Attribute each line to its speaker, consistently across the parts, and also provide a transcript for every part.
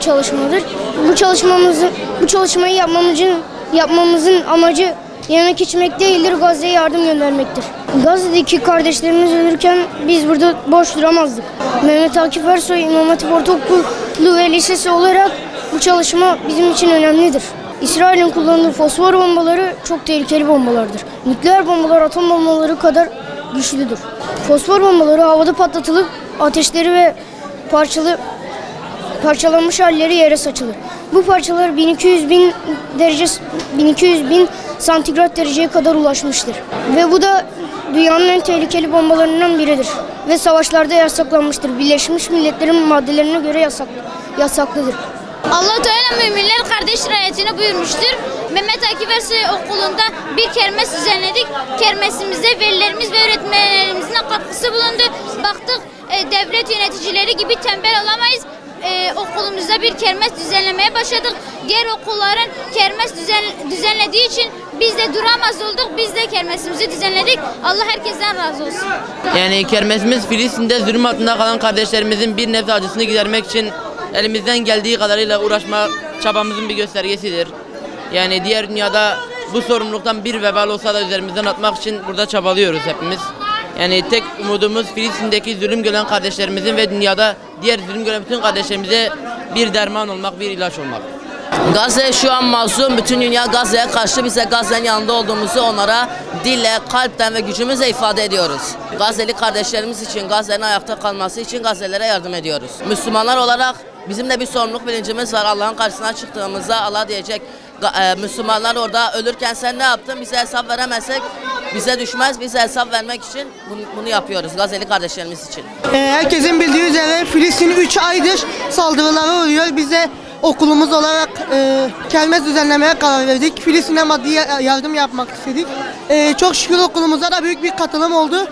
Speaker 1: çalışmadır. Bu çalışmayı yapmamızın amacı yemek içmek değildir, Gazze'ye yardım göndermektir. Gazze'deki kardeşlerimiz ölürken biz burada boş duramazdık. Mehmet Akif Ersoy İmam Hatip Ortaokulu ve Lisesi olarak bu çalışma bizim için önemlidir. İsrail'in kullandığı fosfor bombaları çok tehlikeli bombalardır. Nükleer bombalar atom bombaları kadar güçlüdür. Fosfor bombaları havada patlatılıp ateşleri ve parçalanmış halleri yere saçılır. Bu parçalar 1200 bin santigrat dereceye kadar ulaşmıştır. Ve bu da dünyanın en tehlikeli bombalarından biridir. Ve savaşlarda yasaklanmıştır. Birleşmiş Milletler'in maddelerine göre yasaklıdır.
Speaker 2: Allah Teala müminler kardeştir ayetini buyurmuştur. Mehmet Akif Ersoy Okulu'nda bir kermes düzenledik. Kermesimizde velilerimiz ve öğretmenlerimizin katkısı bulundu. Baktık devlet yöneticileri gibi tembel olamayız. Okulumuzda bir kermes düzenlemeye başladık. Diğer okulların kermes düzenlediği için biz de duramaz olduk. Biz de kermesimizi düzenledik. Allah herkesten razı olsun.
Speaker 3: Yani kermesimiz Filistin'de zulüm altında kalan kardeşlerimizin bir nebze acısını gidermek için elimizden geldiği kadarıyla uğraşma çabamızın bir göstergesidir. Yani diğer dünyada bu sorumluluktan bir vebal olsa da üzerimizden atmak için burada çabalıyoruz hepimiz. Yani tek umudumuz Filistin'deki zulüm gören kardeşlerimizin ve dünyada diğer zulüm gören bütün kardeşlerimize bir derman olmak, bir ilaç olmak.
Speaker 4: Gazze şu an masum, bütün dünya Gazze'ye karşı, bize Gazze'nin yanında olduğumuzu onlara dille, kalpten ve gücümüzle ifade ediyoruz. Gazze'li kardeşlerimiz için, Gazze'nin ayakta kalması için Gazze'lere yardım ediyoruz. Müslümanlar olarak bizim de bir sorumluluk bilincimiz var. Allah'ın karşısına çıktığımızda Allah diyecek, Müslümanlar orada ölürken sen ne yaptın? Bize hesap veremezsek bize düşmez. Bize hesap vermek için bunu yapıyoruz Gazze'li kardeşlerimiz için.
Speaker 5: Herkesin bildiği üzere Filistin 3 aydır saldırılara uğruyor. Bize okulumuz olarak kermes düzenlemeye karar verdik. Filistin'e maddi yardım yapmak istedik. Çok şükür okulumuza da büyük bir katılım oldu.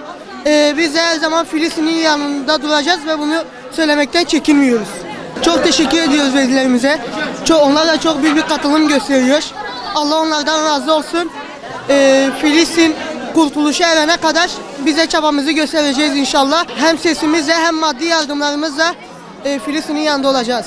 Speaker 5: Biz de her zaman Filistin'in yanında duracağız ve bunu söylemekten çekinmiyoruz. Çok teşekkür ediyoruz velilerimize. Onlar da çok büyük bir katılım gösteriyor. Allah onlardan razı olsun. Filistin kurtuluşa erene kadar bize çabamızı göstereceğiz inşallah. Hem sesimizle hem maddi yardımlarımızla Filistin'in yanında olacağız.